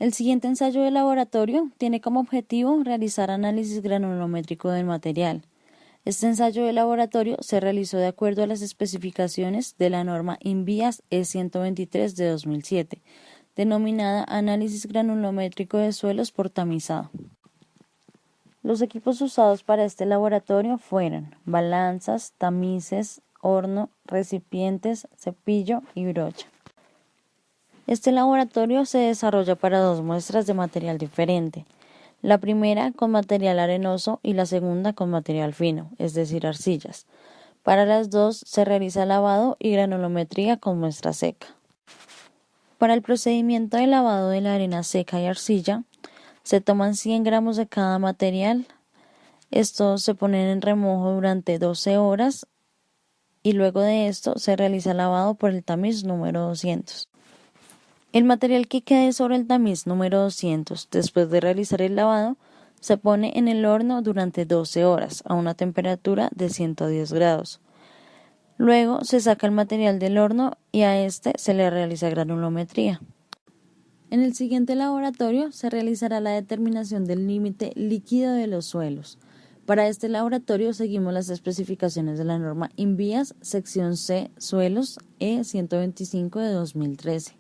El siguiente ensayo de laboratorio tiene como objetivo realizar análisis granulométrico del material. Este ensayo de laboratorio se realizó de acuerdo a las especificaciones de la norma INVIAS E123 de 2007, denominada Análisis granulométrico de suelos por tamizado. Los equipos usados para este laboratorio fueron balanzas, tamices, horno, recipientes, cepillo y brocha. Este laboratorio se desarrolla para dos muestras de material diferente. La primera con material arenoso y la segunda con material fino, es decir, arcillas. Para las dos se realiza lavado y granulometría con muestra seca. Para el procedimiento de lavado de la arena seca y arcilla, se toman 100 gramos de cada material. Estos se ponen en remojo durante 12 horas y luego de esto se realiza el lavado por el tamiz número 200. El material que quede sobre el tamiz número 200 después de realizar el lavado se pone en el horno durante 12 horas a una temperatura de 110 grados. Luego se saca el material del horno y a este se le realiza granulometría. En el siguiente laboratorio se realizará la determinación del límite líquido de los suelos. Para este laboratorio seguimos las especificaciones de la norma INVIAS, sección C, suelos, E125 de 2013.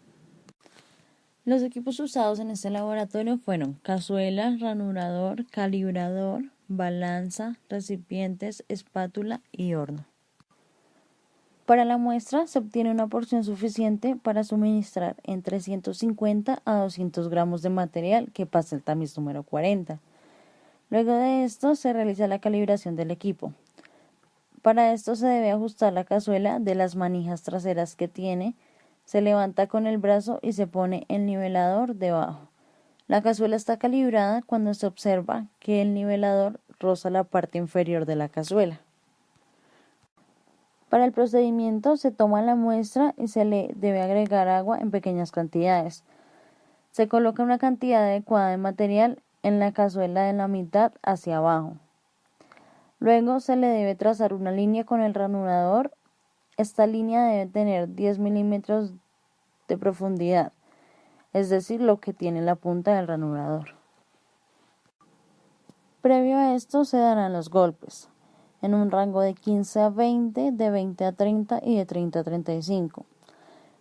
Los equipos usados en este laboratorio fueron cazuela, ranurador, calibrador, balanza, recipientes, espátula y horno. Para la muestra se obtiene una porción suficiente para suministrar entre 150 a 200 gramos de material que pasa el tamiz número 40. Luego de esto se realiza la calibración del equipo. Para esto se debe ajustar la cazuela de las manijas traseras que tiene. Se levanta con el brazo y se pone el nivelador debajo. La cazuela está calibrada cuando se observa que el nivelador roza la parte inferior de la cazuela. Para el procedimiento se toma la muestra y se le debe agregar agua en pequeñas cantidades. Se coloca una cantidad adecuada de material en la cazuela de la mitad hacia abajo. Luego se le debe trazar una línea con el ranurador. Esta línea debe tener 10 milímetros de profundidad, es decir, lo que tiene la punta del ranurador. Previo a esto se darán los golpes, en un rango de 15 a 20, de 20 a 30 y de 30 a 35.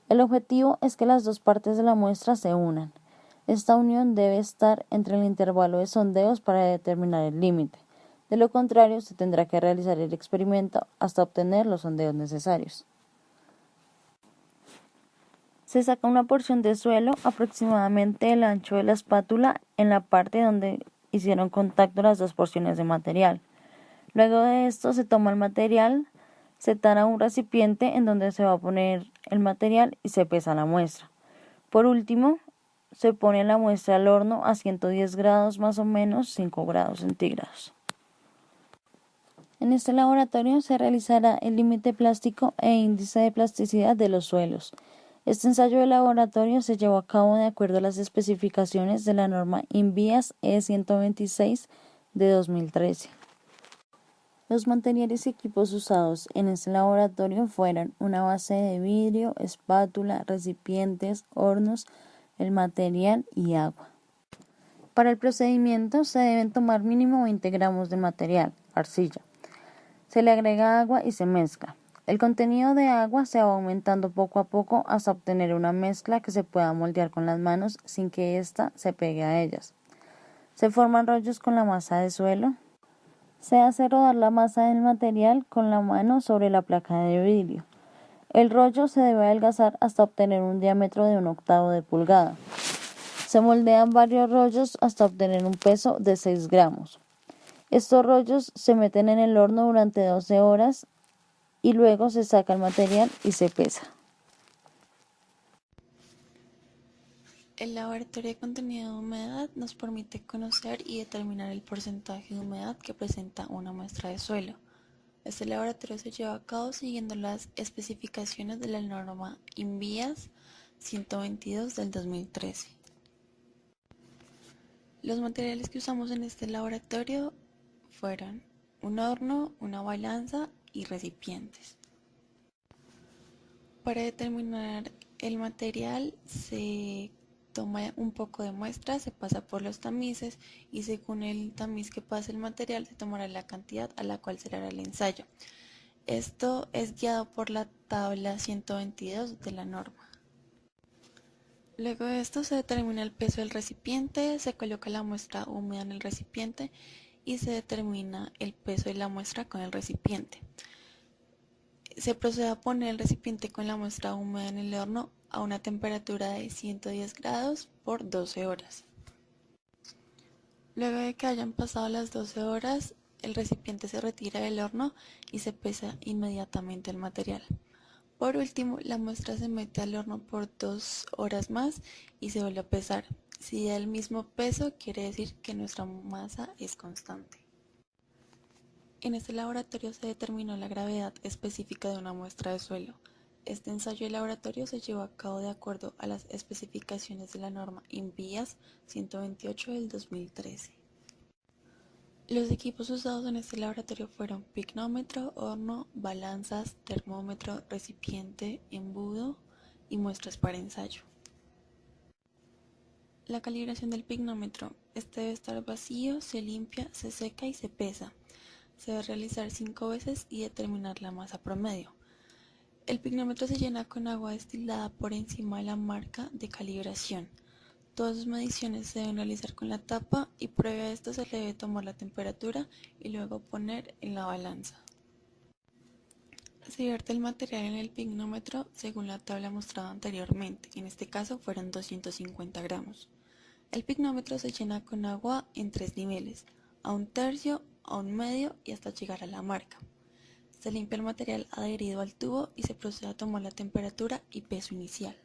El objetivo es que las dos partes de la muestra se unan. Esta unión debe estar entre el intervalo de sondeos para determinar el límite. De lo contrario, se tendrá que realizar el experimento hasta obtener los sondeos necesarios. Se saca una porción de suelo, aproximadamente el ancho de la espátula, en la parte donde hicieron contacto las dos porciones de material. Luego de esto se toma el material, se tara un recipiente en donde se va a poner el material y se pesa la muestra. Por último, se pone la muestra al horno a 110 grados más o menos 5 grados centígrados. En este laboratorio se realizará el límite plástico e índice de plasticidad de los suelos. Este ensayo de laboratorio se llevó a cabo de acuerdo a las especificaciones de la norma INVIAS E126 de 2013. Los materiales y equipos usados en este laboratorio fueron una base de vidrio, espátula, recipientes, hornos, el material y agua. Para el procedimiento se deben tomar mínimo 20 gramos de material, arcilla. Se le agrega agua y se mezcla. El contenido de agua se va aumentando poco a poco hasta obtener una mezcla que se pueda moldear con las manos sin que ésta se pegue a ellas. Se forman rollos con la masa de suelo. Se hace rodar la masa del material con la mano sobre la placa de vidrio. El rollo se debe adelgazar hasta obtener un diámetro de 1/8 de pulgada. Se moldean varios rollos hasta obtener un peso de 6 gramos. Estos rollos se meten en el horno durante 12 horas y luego se saca el material y se pesa. El laboratorio de contenido de humedad nos permite conocer y determinar el porcentaje de humedad que presenta una muestra de suelo. Este laboratorio se lleva a cabo siguiendo las especificaciones de la norma INVIAS 122 del 2013. Los materiales que usamos en este laboratorio fueron un horno, una balanza y recipientes. Para determinar el material se toma un poco de muestra, se pasa por los tamices y según el tamiz que pase el material se tomará la cantidad a la cual será el ensayo. Esto es guiado por la tabla 122 de la norma. Luego de esto se determina el peso del recipiente, se coloca la muestra húmeda en el recipiente y se determina el peso de la muestra con el recipiente. Se procede a poner el recipiente con la muestra húmeda en el horno a una temperatura de 110 grados por 12 horas. Luego de que hayan pasado las 12 horas, el recipiente se retira del horno y se pesa inmediatamente el material. Por último, la muestra se mete al horno por 2 horas más y se vuelve a pesar. Si da el mismo peso, quiere decir que nuestra masa es constante. En este laboratorio se determinó la gravedad específica de una muestra de suelo. Este ensayo de laboratorio se llevó a cabo de acuerdo a las especificaciones de la norma INVIAS 128 del 2013. Los equipos usados en este laboratorio fueron pignómetro, horno, balanzas, termómetro, recipiente, embudo y muestras para ensayo. La calibración del pignómetro. Este debe estar vacío, se limpia, se seca y se pesa. Se debe realizar 5 veces y determinar la masa promedio. El pignómetro se llena con agua destilada por encima de la marca de calibración. Todas sus mediciones se deben realizar con la tapa y previo a esto se le debe tomar la temperatura y luego poner en la balanza. Se vierte el material en el pignómetro según la tabla mostrada anteriormente, en este caso fueron 250 gramos. El pignómetro se llena con agua en 3 niveles, a 1/3, a 1/2 y hasta llegar a la marca. Se limpia el material adherido al tubo y se procede a tomar la temperatura y peso inicial.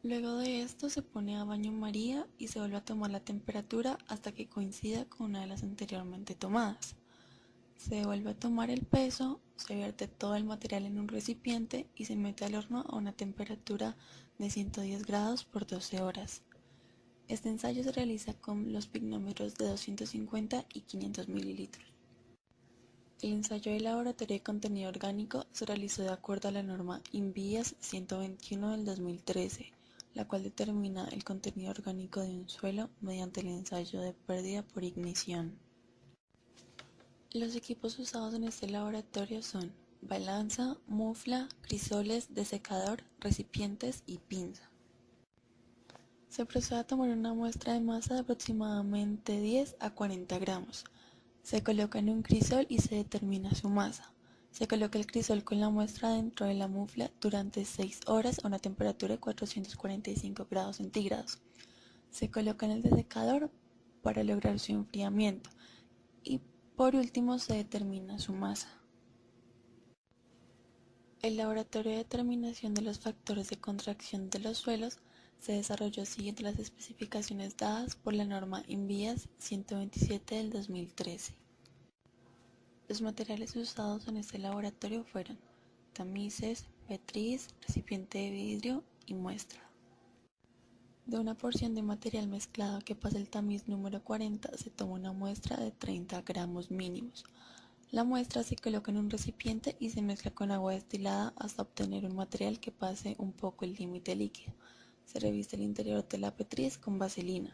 Luego de esto se pone a baño María y se vuelve a tomar la temperatura hasta que coincida con una de las anteriormente tomadas. Se vuelve a tomar el peso, se vierte todo el material en un recipiente y se mete al horno a una temperatura de 110 grados por 12 horas. Este ensayo se realiza con los pignómetros de 250 y 500 mililitros. El ensayo de laboratorio de contenido orgánico se realizó de acuerdo a la norma INVIAS 121 del 2013, la cual determina el contenido orgánico de un suelo mediante el ensayo de pérdida por ignición. Los equipos usados en este laboratorio son balanza, mufla, crisoles, desecador, recipientes y pinza. Se procede a tomar una muestra de masa de aproximadamente 10 a 40 gramos. Se coloca en un crisol y se determina su masa. Se coloca el crisol con la muestra dentro de la mufla durante 6 horas a una temperatura de 445 grados centígrados. Se coloca en el desecador para lograr su enfriamiento y por último se determina su masa. El laboratorio de determinación de los factores de contracción de los suelos se desarrolló siguiendo las especificaciones dadas por la norma INVIAS 127 del 2013. Los materiales usados en este laboratorio fueron tamices, petriz, recipiente de vidrio y muestra. De una porción de material mezclado que pasa el tamiz número 40 se toma una muestra de 30 gramos mínimos. La muestra se coloca en un recipiente y se mezcla con agua destilada hasta obtener un material que pase un poco el límite líquido. Se reviste el interior de la petriz con vaselina.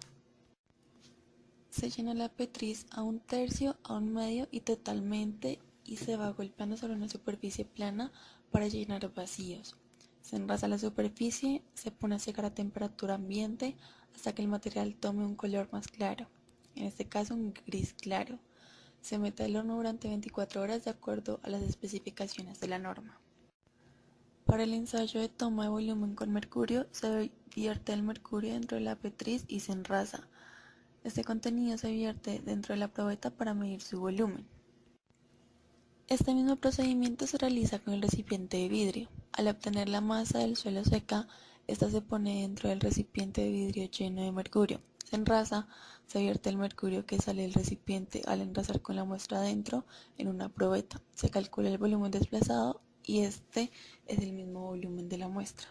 Se llena la petriz a 1/3, a 1/2 y totalmente y se va golpeando sobre una superficie plana para llenar vacíos. Se enrasa la superficie, se pone a secar a temperatura ambiente hasta que el material tome un color más claro, en este caso un gris claro. Se mete al horno durante 24 horas de acuerdo a las especificaciones de la norma. Para el ensayo de toma de volumen con mercurio, se vierte el mercurio dentro de la petriz y se enrasa. Este contenido se vierte dentro de la probeta para medir su volumen. Este mismo procedimiento se realiza con el recipiente de vidrio. Al obtener la masa del suelo seca, esta se pone dentro del recipiente de vidrio lleno de mercurio. Se enrasa, se vierte el mercurio que sale del recipiente al enrasar con la muestra adentro en una probeta. Se calcula el volumen desplazado y este es el mismo volumen de la muestra.